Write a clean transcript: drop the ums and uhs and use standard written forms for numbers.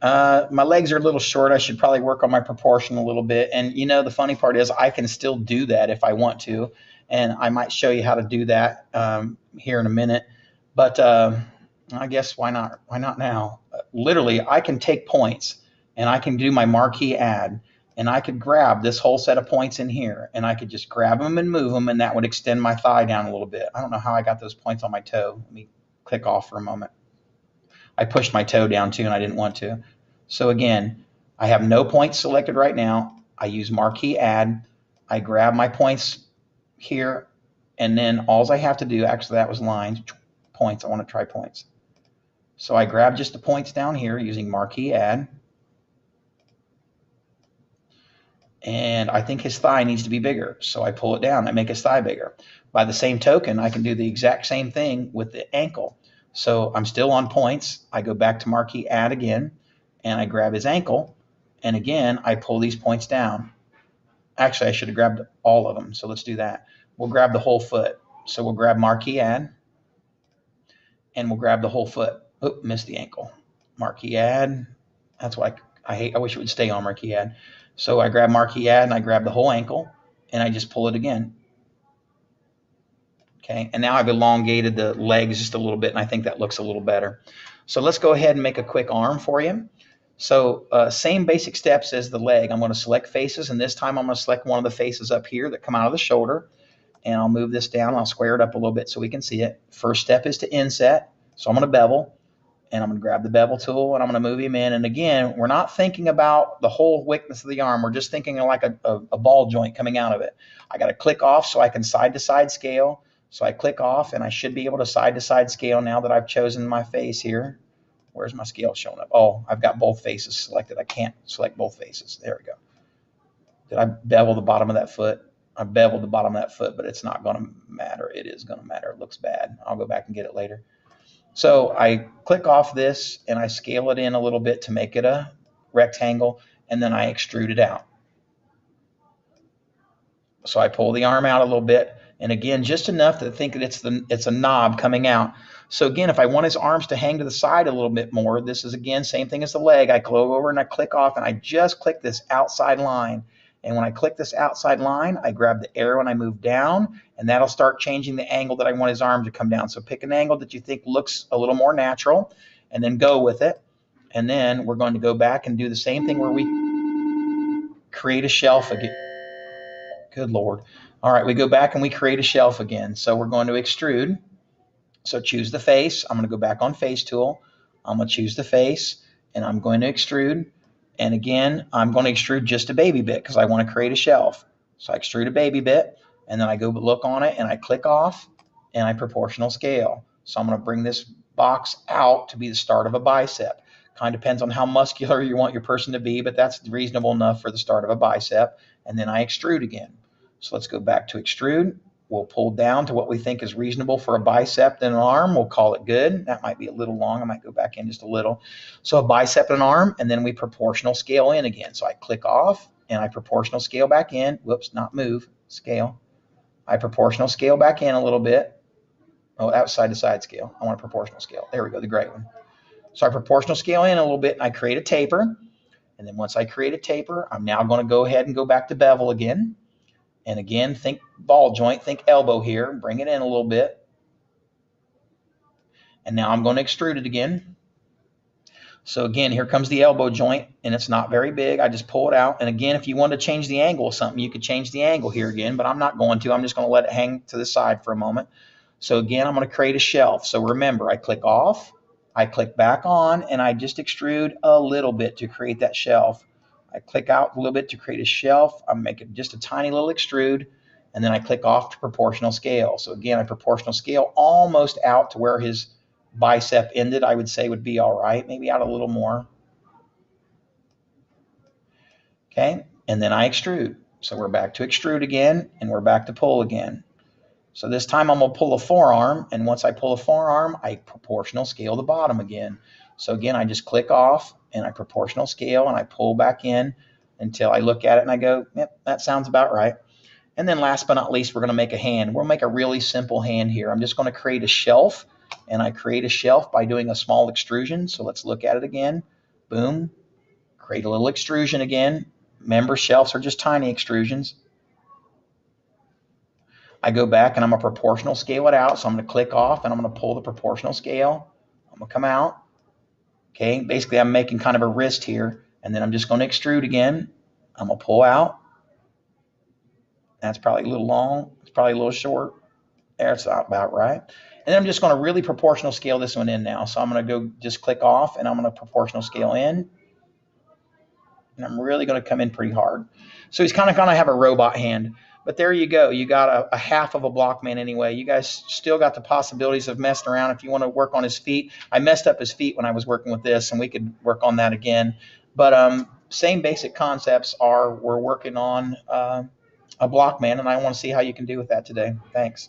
My legs are a little short. I should probably work on my proportion a little bit. And you know, the funny part is I can still do that if I want to. And I might show you how to do that here in a minute. But I guess why not? Why not now? Literally, I can take points and I can do my marquee add. And I could grab this whole set of points in here and I could just grab them and move them. And that would extend my thigh down a little bit. I don't know how I got those points on my toe. Let me click off for a moment. I pushed my toe down too and I didn't want to. So again, I have no points selected right now. I use marquee add. I grab my points here, and then all I have to do, actually that was lines, points, I want to try points. So I grab just the points down here using marquee add. And I think his thigh needs to be bigger. So I pull it down, I make his thigh bigger. By the same token, I can do the exact same thing with the ankle. So I'm still on points. I go back to marquee add again, and I grab his ankle. And again, I pull these points down. Actually, I should have grabbed all of them. So let's do that. We'll grab the whole foot. So we'll grab marquee add, and we'll grab the whole foot. Oop, missed the ankle. Marquee add. That's why I hate. I wish it would stay on marquee add. So I grab marquee add and I grab the whole ankle and I just pull it again. Okay, and now I've elongated the legs just a little bit and I think that looks a little better. So let's go ahead and make a quick arm for you. So same basic steps as the leg. I'm going to select faces, and this time I'm going to select one of the faces up here that come out of the shoulder, and I'll move this down. I'll square it up a little bit so we can see it. First step is to inset. So I'm going to bevel. And I'm going to grab the bevel tool and I'm going to move him in. And again, we're not thinking about the whole thickness of the arm. We're just thinking like a ball joint coming out of it. I got to click off so I can side to side scale. So I click off and I should be able to side to side scale now that I've chosen my face here. Where's my scale showing up? Oh, I've got both faces selected. I can't select both faces. There we go. Did I bevel the bottom of that foot? I beveled the bottom of that foot, but it's not going to matter. It is going to matter. It looks bad. I'll go back and get it later. So I click off this and I scale it in a little bit to make it a rectangle, and then I extrude it out. So I pull the arm out a little bit, and again, just enough to think that it's a knob coming out. So again, if I want his arms to hang to the side a little bit more, this is again, same thing as the leg. I go over and I click off and I just click this outside line. And when I click this outside line, I grab the arrow and I move down, and that'll start changing the angle that I want his arm to come down. So pick an angle that you think looks a little more natural and then go with it. And then we're going to go back and do the same thing where we create a shelf again. Good Lord. All right, we go back and we create a shelf again. So we're going to extrude. So choose the face. I'm going to go back on face tool. I'm going to choose the face and I'm going to extrude. And again, I'm going to extrude just a baby bit because I want to create a shelf. So I extrude a baby bit, and then I go look on it, and I click off, and I proportional scale. So I'm going to bring this box out to be the start of a bicep. Kind of depends on how muscular you want your person to be, but that's reasonable enough for the start of a bicep. And then I extrude again. So let's go back to extrude. We'll pull down to what we think is reasonable for a bicep and an arm. We'll call it good. That might be a little long. I might go back in just a little. So a bicep and an arm, and then we proportional scale in again. So I click off, and I proportional scale back in. Whoops, not move, scale. I proportional scale back in a little bit. Oh, that was side to side scale. I want a proportional scale. There we go, the great one. So I proportional scale in a little bit, and I create a taper. And then once I create a taper, I'm now going to go ahead and go back to bevel again. And again, think ball joint, think elbow here, bring it in a little bit. And now I'm going to extrude it again. So again, here comes the elbow joint, and it's not very big. I just pull it out. And again, if you want to change the angle of something, you could change the angle here again, but I'm not going to. I'm just going to let it hang to the side for a moment. So again, I'm going to create a shelf. So remember, I click off, I click back on, and I just extrude a little bit to create that shelf. I click out a little bit to create a shelf. I'm making just a tiny little extrude, and then I click off to proportional scale. So again, I proportional scale almost out to where his bicep ended. I would say would be all right, maybe out a little more. Okay, and then I extrude. So we're back to extrude again, and we're back to pull again. So this time I'm going to pull a forearm, and once I pull a forearm, I proportional scale the bottom again. So again, I just click off, and I proportional scale, and I pull back in until I look at it and I go, yep, that sounds about right. And then last but not least, we're going to make a hand. We'll make a really simple hand here. I'm just going to create a shelf, and I create a shelf by doing a small extrusion. So let's look at it again. Boom. Create a little extrusion again. Remember, shelves are just tiny extrusions. I go back and I'm going to proportional scale it out. So I'm going to click off and I'm going to pull the proportional scale. I'm going to come out. Okay, basically I'm making kind of a wrist here, and then I'm just going to extrude again. I'm going to pull out. That's probably a little long. It's probably a little short. That's about right. And then I'm just going to really proportional scale this one in now. So I'm going to go just click off and I'm going to proportional scale in. And I'm really going to come in pretty hard. So he's kind of going to have a robot hand. But there you go. You got a half of a blockman anyway. You guys still got the possibilities of messing around if you want to work on his feet. I messed up his feet when I was working with this, and we could work on that again. But same basic concepts are we're working on a blockman, and I want to see how you can do with that today. Thanks.